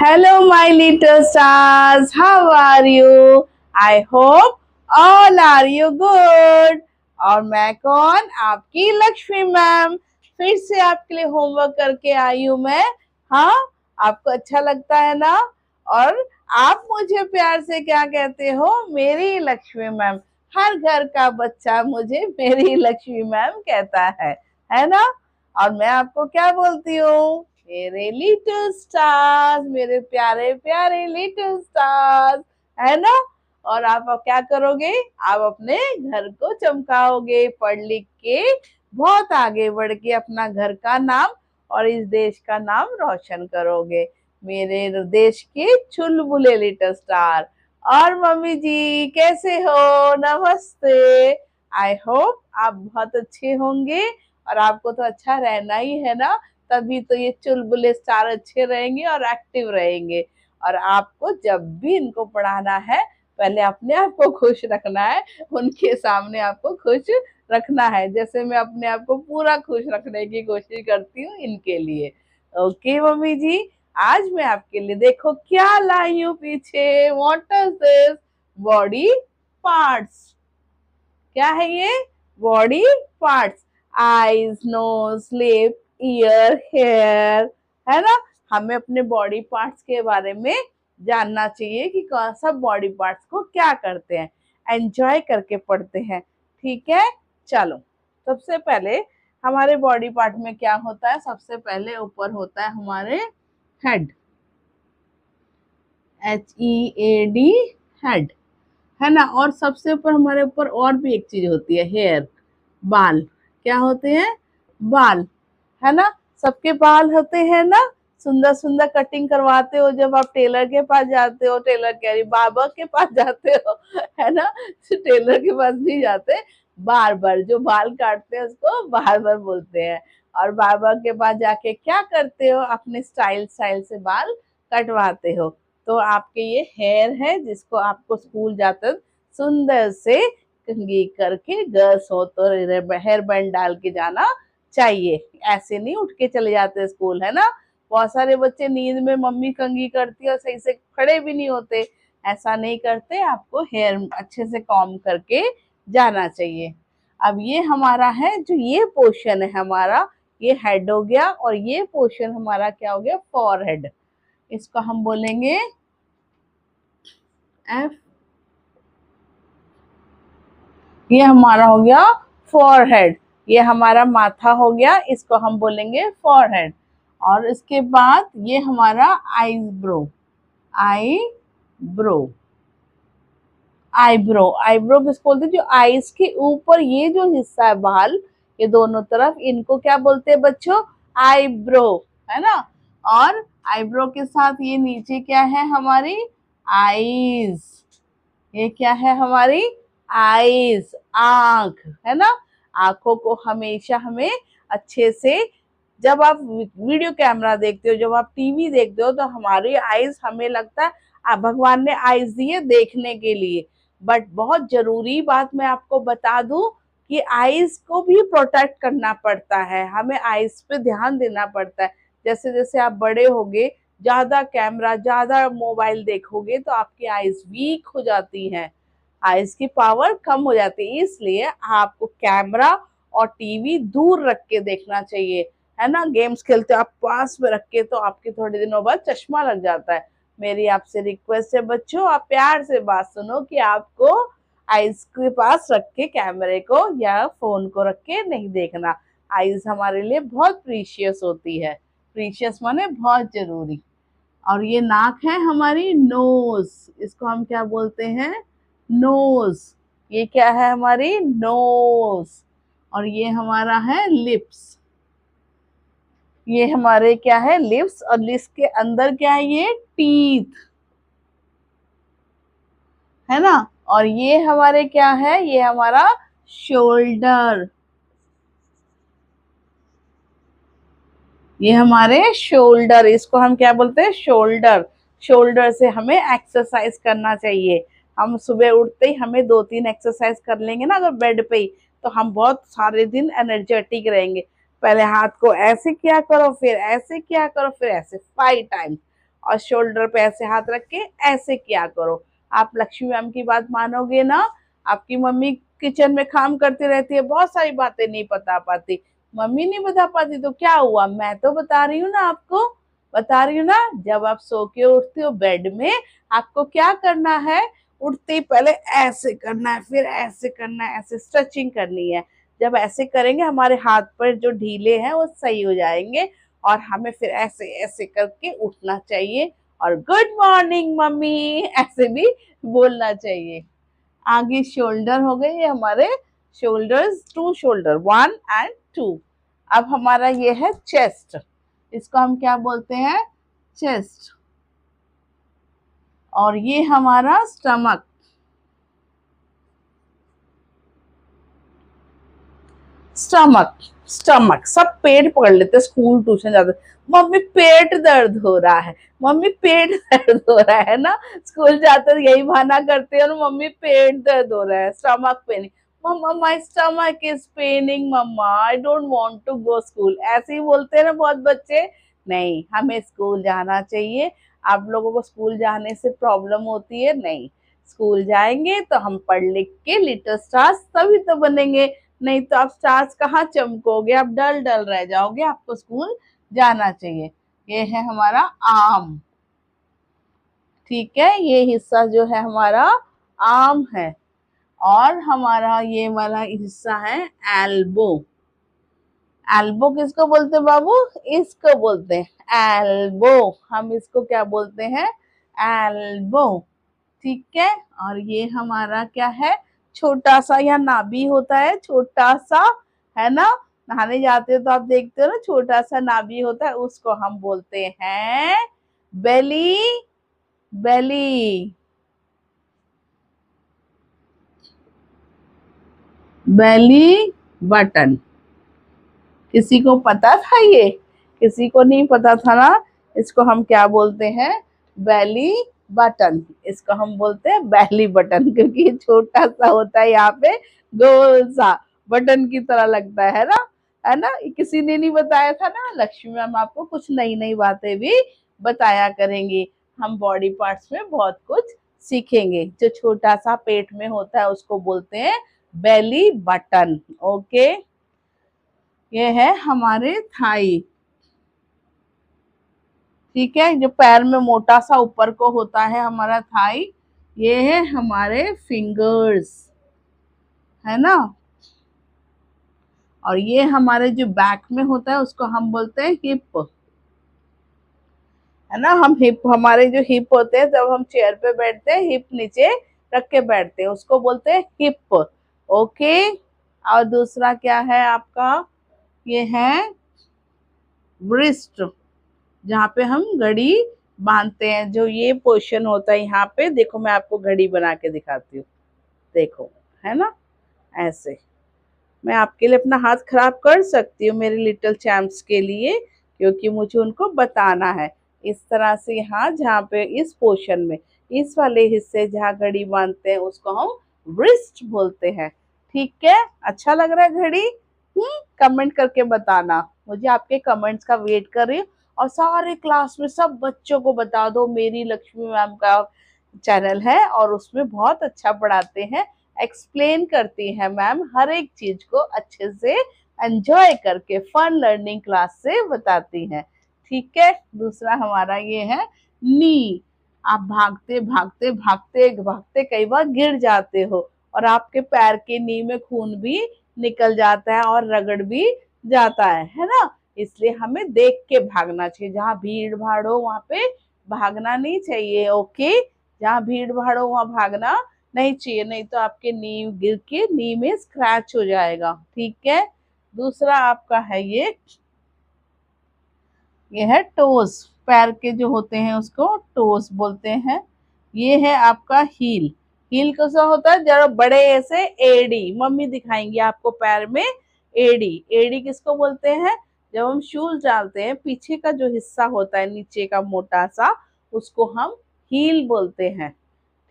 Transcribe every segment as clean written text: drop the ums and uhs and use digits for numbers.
Hello, my little stars. How are you? I hope all are you good. और मैं कौन? आपकी Lakshmi ma'am फिर से आपके लिए होमवर्क करके आई हूँ मैं। हाँ, आपको अच्छा लगता है ना? और आप मुझे प्यार से क्या कहते हो? मेरी लक्ष्मी मैम। हर घर का बच्चा मुझे मेरी लक्ष्मी मैम कहता है ना? और मैं आपको क्या बोलती हूँ? मेरे लिटिल स्टार्स, मेरे प्यारे प्यारे लिटिल स्टार्स, है ना? और आप अब क्या करोगे? आप अपने घर को चमकाओगे, पढ़ लिख के बहुत आगे बढ़ के अपना घर का नाम और इस देश का नाम रोशन करोगे। मेरे देश के चुलबुले लिटिल स्टार। और मम्मी जी कैसे हो? नमस्ते। आई होप आप बहुत अच्छे होंगे और आपको तो अच्छा रहना ही है ना, तभी तो ये चुलबुले स्टार अच्छे रहेंगे और एक्टिव रहेंगे। और आपको जब भी इनको पढ़ाना है, पहले अपने आप को खुश रखना है, उनके सामने आपको खुश रखना है, जैसे मैं अपने आप को पूरा खुश रखने की कोशिश करती हूँ इनके लिए। ओके मम्मी जी, आज मैं आपके लिए देखो क्या लाई हूँ पीछे। What is this? Body parts. क्या है ये? Body parts. Eyes, nose, lip, ear, hair, है ना? हमें अपने बॉडी पार्ट्स के बारे में जानना चाहिए कि कौन सा बॉडी पार्ट्स को क्या करते हैं। एंजॉय करके पढ़ते हैं, ठीक है? चलो, सबसे पहले हमारे बॉडी पार्ट में क्या होता है? सबसे पहले ऊपर होता है हमारे हेड, HEAD, हेड, है ना? और सबसे ऊपर हमारे ऊपर और भी एक चीज होती है, हेयर, बाल। क्या होते हैं? बाल, है ना? सबके बाल होते हैं ना? सुंदर सुंदर कटिंग करवाते हो जब आप टेलर के पास जाते हो, टेलर कह रही, बाबा के पास जाते हो, है ना? टेलर के पास नहीं जाते, बार बार जो बाल काटते हैं उसको बार बार बोलते हैं। और बाबा के पास जाके क्या करते हो? अपने स्टाइल स्टाइल से बाल कटवाते हो। तो आपके ये हेयर है जिसको आपको स्कूल जाते सुंदर से कंघी करके, गर्ल्स हो तो हेयर बैंड डाल के जाना चाहिए। ऐसे नहीं उठ के चले जाते स्कूल, है ना? बहुत सारे बच्चे नींद में मम्मी कंघी करती है और सही से खड़े भी नहीं होते। ऐसा नहीं करते, आपको हेयर अच्छे से कॉम करके जाना चाहिए। अब ये हमारा है, जो ये पोर्शन है हमारा, ये हेड हो गया। और ये पोर्शन हमारा क्या हो गया? फॉरहेड। इसको हम बोलेंगे एफ। ये हमारा हो गया फॉरहेड, ये हमारा माथा हो गया, इसको हम बोलेंगे फॉरहेड। और इसके बाद ये हमारा आईब्रो, आईब्रो, आईब्रो, आईब्रो किसको बोलते हैं? जो आईज के ऊपर ये जो हिस्सा है, बाल, ये दोनों तरफ, इनको क्या बोलते हैं बच्चों? आईब्रो, है ना? और आईब्रो के साथ ये नीचे क्या है हमारी? आईज। ये क्या है हमारी? आईज, आंख, है ना? आंखों को हमेशा हमें अच्छे से, जब आप वीडियो कैमरा देखते हो, जब आप टीवी देखते हो, तो हमारी आईज, हमें लगता है भगवान ने आईज दी है देखने के लिए, बट बहुत जरूरी बात मैं आपको बता दूं कि आईज को भी प्रोटेक्ट करना पड़ता है, हमें आईज पे ध्यान देना पड़ता है। जैसे जैसे आप बड़े होगे, ज्यादा कैमरा, ज्यादा मोबाइल देखोगे तो आपकी आईज वीक हो जाती हैं, आईज की पावर कम हो जाती है। इसलिए आपको कैमरा और टीवी दूर रख के देखना चाहिए, है ना? गेम्स खेलते हो आप पास में रख के, तो आपके थोड़े दिनों बाद चश्मा लग जाता है। मेरी आपसे रिक्वेस्ट है बच्चों, आप प्यार से बात सुनो कि आपको आईज के पास रख के कैमरे को या फोन को रख के नहीं देखना। आईज हमारे लिए बहुत प्रीशियस होती है, प्रीशियस माने बहुत जरूरी। और ये नाक है हमारी, नोज, इसको हम क्या बोलते हैं? नोज। ये क्या है हमारी? नोज। और ये हमारा है लिप्स, ये हमारे क्या है? लिप्स। और लिप्स के अंदर क्या है? ये टीथ, है ना? और ये हमारे क्या है? ये हमारा शोल्डर, ये हमारे शोल्डर, इसको हम क्या बोलते हैं? शोल्डर। शोल्डर से हमें एक्सरसाइज करना चाहिए। हम सुबह उठते ही हमें 2-3 एक्सरसाइज कर लेंगे ना अगर बेड पे ही, तो हम बहुत सारे दिन एनर्जेटिक रहेंगे। पहले हाथ को ऐसे किया करो, फिर ऐसे किया करो, फिर ऐसे 5 टाइम्स। और शोल्डर पे ऐसे हाथ रख के ऐसे किया करो। आप लक्ष्मी मैम की बात मानोगे ना? आपकी मम्मी किचन में काम करती रहती है, बहुत सारी बातें नहीं बता पाती। मम्मी नहीं बता पाती तो क्या हुआ, मैं तो बता रही हूँ ना आपको, बता रही हूँ ना। जब आप सो के उठते हो बेड में, आपको क्या करना है? उठते ही पहले ऐसे करना है, फिर ऐसे करना है, ऐसे स्ट्रेचिंग करनी है। जब ऐसे करेंगे हमारे हाथ पर जो ढीले हैं वो सही हो जाएंगे, और हमें फिर ऐसे ऐसे करके उठना चाहिए, और गुड मॉर्निंग मम्मी ऐसे भी बोलना चाहिए। आगे शोल्डर हो गए ये हमारे, शोल्डर्स, टू शोल्डर, 1 and 2। अब हमारा ये है चेस्ट, इसको हम क्या बोलते हैं? चेस्ट। और ये हमारा स्टमक, स्टमक, स्टमक। सब पेट पकड़ लेते, स्कूल ट्यूशन जाते, मम्मी पेट दर्द हो रहा है, मम्मी पेट दर्द हो रहा है ना। स्कूल जाते तो यही बहाना करते हैं, मम्मी पेट दर्द हो रहा है, stomach paining, mama my stomach is paining mama, I don't want to go school. ऐसे ही बोलते हैं ना बहुत बच्चे। नहीं, हमें स्कूल जाना चाहिए। आप लोगों को स्कूल जाने से प्रॉब्लम होती है? नहीं, स्कूल जाएंगे तो हम पढ़ लिख के लिटिल स्टार्स तभी तो बनेंगे, नहीं तो आप स्टार्स कहाँ चमकोगे, आप डल डल रह जाओगे। आपको स्कूल जाना चाहिए। ये है हमारा आर्म, ठीक है, ये हिस्सा जो है हमारा आर्म है। और हमारा ये वाला हिस्सा है एल्बो। एल्बो किसको बोलते हैं बाबू? इसको बोलते हैं एल्बो। हम इसको क्या बोलते हैं? एल्बो, ठीक है। और ये हमारा क्या है? छोटा सा, यहाँ नाभि होता है छोटा सा, है ना। नहाने जाते हो तो आप देखते हो ना, छोटा सा नाभि होता है, उसको हम बोलते हैं बेली, बेली, बेली बटन। किसी को पता था ये? किसी को नहीं पता था ना। इसको हम क्या बोलते हैं? Belly button. इसको हम बोलते हैं बेली बटन, क्योंकि ये छोटा सा होता है, यहाँ पे गोल सा बटन की तरह लगता है ना, है ना। किसी ने नहीं बताया था ना। लक्ष्मी मैम आपको कुछ नई नई बातें भी बताया करेंगी। हम बॉडी पार्ट्स में बहुत कुछ सीखेंगे। जो छोटा सा पेट में होता है उसको बोलते हैं बेली बटन। ओके, ये है हमारे थाई, ठीक है। जो पैर में मोटा सा ऊपर को होता है हमारा थाई, ये है हमारे फिंगर्स, है ना। और ये हमारे जो बैक में होता है उसको हम बोलते हैं हिप, है ना। हम हिप, हमारे जो हिप होते हैं जब हम चेयर पे बैठते हैं, हिप नीचे रख के बैठते हैं, उसको बोलते हैं हिप। ओके। और दूसरा क्या है आपका? ये है ब्रिस्ट, जहाँ पे हम घड़ी बांधते हैं। जो ये पोर्शन होता है यहाँ पे, देखो मैं आपको घड़ी बना के दिखाती हूँ, देखो, है ना, ऐसे। मैं आपके लिए अपना हाथ खराब कर सकती हूँ मेरे लिटिल चैम्प्स के लिए, क्योंकि मुझे उनको बताना है। इस तरह से यहाँ, जहाँ पे इस पोर्शन में, इस वाले हिस्से जहाँ घड़ी बांधते हैं उसको हम ब्रिस्ट बोलते हैं, ठीक है। अच्छा लग रहा है घड़ी? कमेंट करके बताना, मुझे आपके कमेंट्स का वेट कर रही हूँ। और सारे क्लास में सब बच्चों को बता दो, मेरी लक्ष्मी मैम का चैनल है और उसमें बहुत अच्छा पढ़ाते हैं, एक्सप्लेन करती है मैम, हर एक चीज को अच्छे से एंजॉय करके फन लर्निंग क्लास से बताती हैं, ठीक है। दूसरा हमारा ये है नी। आप भागते भागते भागते भागते कई बार गिर जाते हो, और आपके पैर के नी में खून भी निकल जाता है और रगड़ भी जाता है ना। इसलिए हमें देख के भागना चाहिए, जहाँ भीड़ भाड़ हो वहां पे भागना नहीं चाहिए। ओके, जहाँ भीड़ भाड़ हो वहां भागना नहीं चाहिए, नहीं तो आपके नी गिर के नी में स्क्रैच हो जाएगा, ठीक है। दूसरा आपका है ये है टोज। पैर के जो होते हैं उसको टोज बोलते हैं। ये है आपका हील। हील कैसा होता है? जरा बड़े ऐसे एड़ी, मम्मी दिखाएंगी आपको पैर में एड़ी। एड़ी किसको बोलते हैं? जब हम शूज डालते हैं, पीछे का जो हिस्सा होता है नीचे का मोटा सा, उसको हम हील बोलते हैं,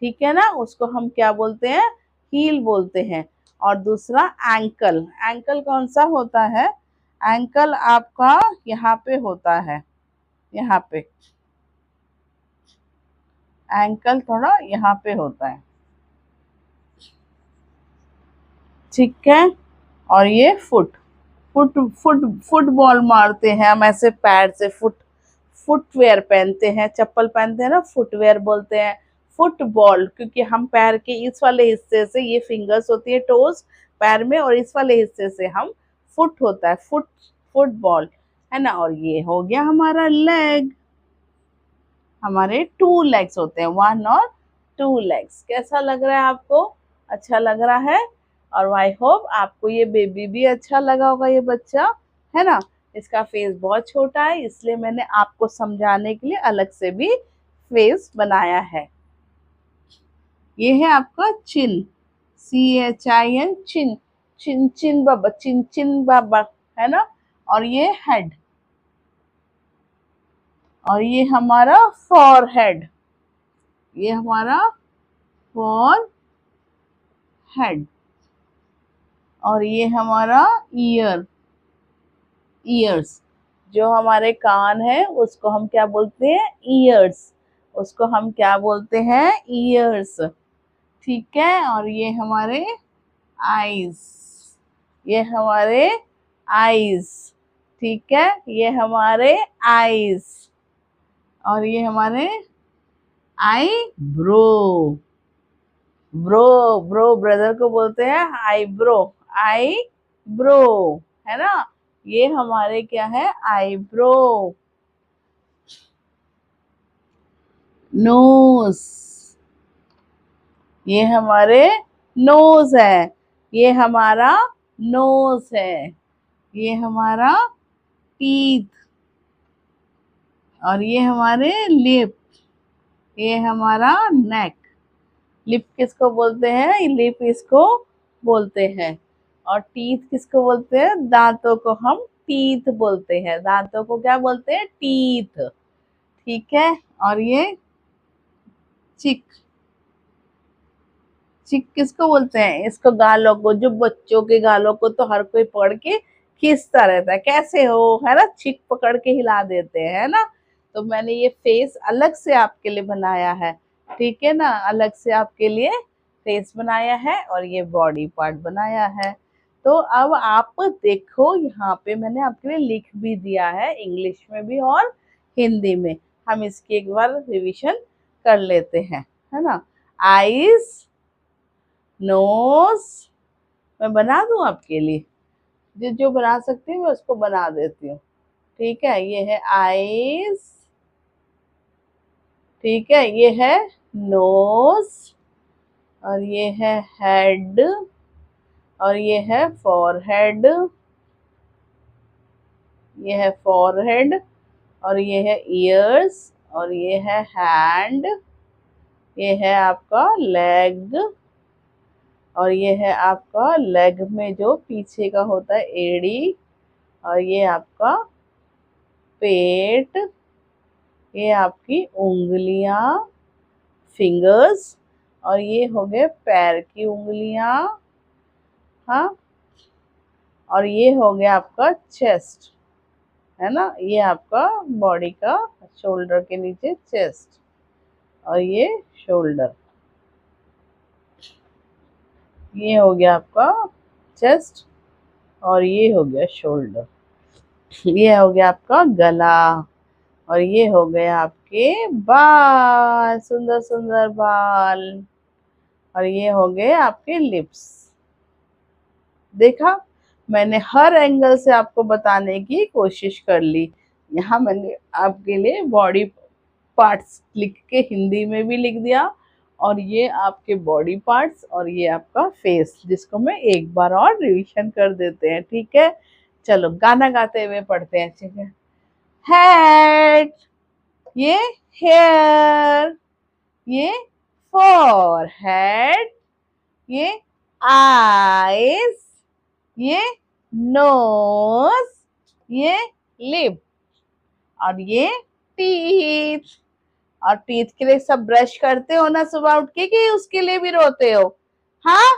ठीक है ना। उसको हम क्या बोलते हैं? हील बोलते हैं। और दूसरा एंकल। एंकल कौन सा होता है? एंकल आपका यहाँ पे होता है, यहाँ पे, एंकल थोड़ा यहाँ पे होता है, ठीक है। और ये फुट, फुट फुट फुटबॉल मारते हैं हम ऐसे पैर से, फुटवेयर पहनते हैं, चप्पल पहनते हैं ना, फुटवेयर बोलते हैं। फुटबॉल क्योंकि हम पैर के इस वाले हिस्से से, ये फिंगर्स होती है टोज पैर में, और इस वाले हिस्से से हम फुट होता है, फुटबॉल है ना। और ये हो गया हमारा लेग, हमारे 2 लेग्स होते हैं, 1 और 2 लेग्स। कैसा लग रहा है आपको? अच्छा लग रहा है? और आई होप आपको ये बेबी भी अच्छा लगा होगा, ये बच्चा है ना। इसका फेस बहुत छोटा है, इसलिए मैंने आपको समझाने के लिए अलग से भी फेस बनाया है। ये है आपका चिन, CHIN, चिन, चिन चिन बाबा, चिन चिन बाबा है ना। और ये हेड, और ये हमारा फॉरहेड, ये हमारा फॉरहेड। और ये हमारा ईयर्स, जो हमारे कान है उसको हम क्या बोलते हैं? ईयर्स। उसको हम क्या बोलते हैं? ईयर्स, ठीक है। और ये हमारे आईज, ये हमारे आईज, ठीक है, ये हमारे आईज। और ये हमारे आई ब्रो, ब्रो ब्रदर को बोलते हैं आईब्रो, आईब्रो है ना। ये हमारे क्या है? आईब्रो। नोज, ये हमारे नोज है, ये हमारा नोज है। ये हमारा टीथ, और ये हमारे लिप, ये हमारा नेक। लिप किसको बोलते हैं? लिप इसको बोलते हैं। और टीथ किसको बोलते हैं? दांतों को हम टीथ बोलते हैं, दांतों को क्या बोलते हैं? टीथ, ठीक है। और ये चिक, चिक किसको बोलते हैं? इसको गालों को, जो बच्चों के गालों को तो हर कोई पकड़ के खींचता रहता है, कैसे हो, है ना, चिक पकड़ के हिला देते हैं, है ना। तो मैंने ये फेस अलग से आपके लिए बनाया है, ठीक है ना, अलग से आपके लिए फेस बनाया है, और ये बॉडी पार्ट बनाया है। तो अब आप देखो, यहाँ पे मैंने आपके लिए लिख भी दिया है, इंग्लिश में भी और हिंदी में। हम इसकी एक बार रिवीजन कर लेते हैं, है ना। आईज, नोज, मैं बना दूं आपके लिए, जो जो बना सकती हूँ मैं उसको बना देती हूँ, ठीक है। ये है आईज, ठीक है, ये है नोज, और ये है हेड, और ये है फॉरहेड, ये है फॉरहेड, और ये है ईयर्स, और ये है हैंड, ये है आपका लेग, और ये है आपका लेग में जो पीछे का होता है एड़ी, और ये आपका पेट, ये आपकी उंगलियां, फिंगर्स, और ये हो गए पैर की उंगलियां, हाँ। और ये हो गया आपका चेस्ट, है ना, ये आपका बॉडी का शोल्डर के नीचे चेस्ट, और ये शोल्डर, ये हो गया आपका चेस्ट, और ये हो गया शोल्डर, ये हो गया आपका गला, और ये हो गए आपके बाल, सुंदर सुंदर बाल, और ये हो गए आपके लिप्स। देखा, मैंने हर एंगल से आपको बताने की कोशिश कर ली। यहाँ मैंने आपके लिए बॉडी पार्ट्स लिख के हिंदी में भी लिख दिया, और ये आपके बॉडी पार्ट्स, और ये आपका फेस, जिसको मैं एक बार और रिवीजन कर देते हैं, ठीक है। चलो गाना गाते हुए पढ़ते हैं, ठीक है। हेड, ये हेयर, ये फोरहेड, ये आईज, ये नोज, ये लिप, और ये टीथ। और टीथ के लिए सब ब्रश करते हो ना सुबह उठ के, कि उसके लिए भी रोते हो? हाँ,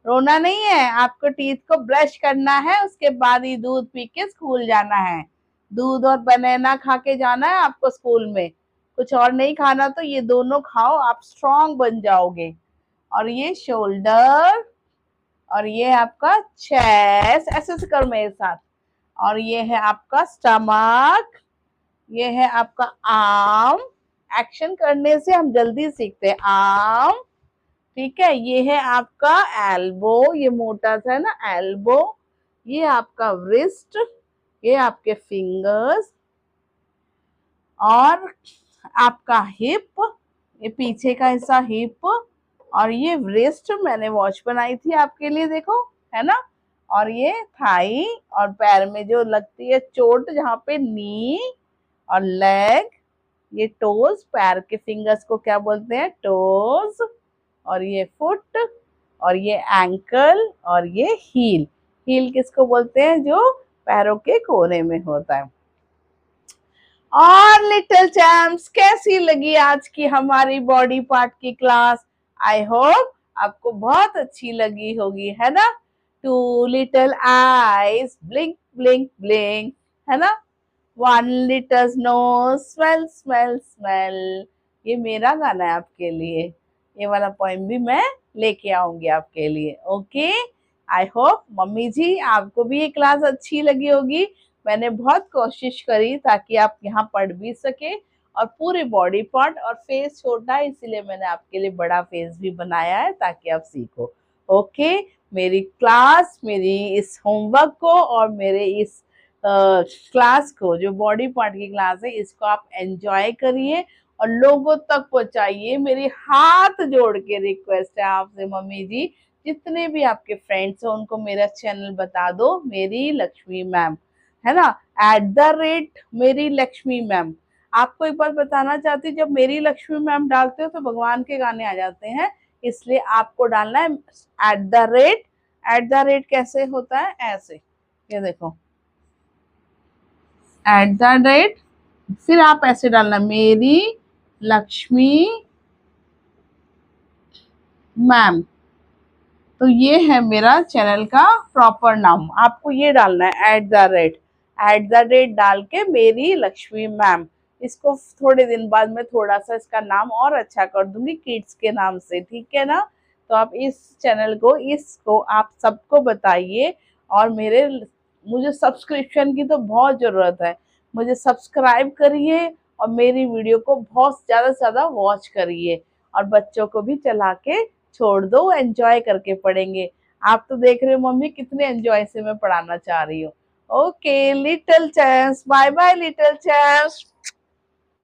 रोना नहीं है, आपको टीथ को ब्रश करना है, उसके बाद ही दूध पी के स्कूल जाना है, दूध और बनाना खा के जाना है आपको स्कूल में। कुछ और नहीं खाना तो ये दोनों खाओ, आप स्ट्रांग बन जाओगे। और ये शोल्डर, और ये आपका चेस्ट, ऐसे ऐसे करो मेरे साथ। और ये है आपका स्टमक, ये है आपका आर्म। एक्शन करने से हम जल्दी सीखते हैं। आर्म, ठीक है। ये है आपका एल्बो, ये मोटा सा है ना एल्बो। ये आपका रिस्ट, ये आपके फिंगर्स, और आपका हिप, ये पीछे का हिस्सा हिप। और ये रिस्ट मैंने वॉच बनाई थी आपके लिए, देखो, है ना। और ये थाई, और पैर में जो लगती है चोट जहाँ पे, नी। और लेग, ये टोज, पैर के फिंगर्स को क्या बोलते हैं, टोज। और ये फुट, और ये एंकल, और ये हील। हील किसको बोलते हैं, जो पैरों के कोने में होता है। और लिटिल चैम्प्स, कैसी लगी आज की हमारी बॉडी पार्ट की क्लास? आई होप आपको बहुत अच्छी लगी होगी, है ना। Two little eyes, blink blink blink, है ना। One little nose, smell smell smell. ये मेरा गाना है आपके लिए, ये वाला पोएम भी मैं लेके आऊंगी आपके लिए। ओके, आई होप मम्मी जी आपको भी ये क्लास अच्छी लगी होगी। मैंने बहुत कोशिश करी ताकि आप यहाँ पढ़ भी सके, और पूरे बॉडी पार्ट, और फेस छोटा है इसीलिए मैंने आपके लिए बड़ा फेस भी बनाया है ताकि आप सीखो। ओके, मेरी क्लास, मेरी इस होमवर्क को और मेरे इस क्लास को, जो बॉडी पार्ट की क्लास है, इसको आप एंजॉय करिए और लोगों तक पहुंचाइए। मेरी हाथ जोड़ के रिक्वेस्ट है आपसे मम्मी जी, जितने भी आपके फ्रेंड्स हैं उनको मेरा चैनल बता दो, मेरी लक्ष्मी मैम, है ना, @मेरी लक्ष्मी मैम। आपको एक बार बताना चाहती हूँ, जब मेरी लक्ष्मी मैम डालते हो तो भगवान के गाने आ जाते हैं, इसलिए आपको डालना है @ कैसे होता है, ऐसे, ये देखो, @ फिर आप ऐसे डालना, मेरी लक्ष्मी मैम। तो ये है मेरा चैनल का प्रॉपर नाम, आपको ये डालना है @ डाल के मेरी लक्ष्मी मैम। इसको थोड़े दिन बाद में थोड़ा सा इसका नाम और अच्छा कर दूंगी किड्स के नाम से, ठीक है ना। तो आप इस चैनल को, इसको आप सबको बताइए। और मुझे सब्सक्रिप्शन की तो बहुत ज़रूरत है, मुझे सब्सक्राइब करिए और मेरी वीडियो को बहुत ज़्यादा से ज़्यादा वॉच करिए, और बच्चों को भी चला के छोड़ दो, एंजॉय करके पढ़ेंगे। आप तो देख रहे हो मम्मी कितने एंजॉय से मैं पढ़ाना चाह रही हूँ। Okay little champs, bye bye little champs.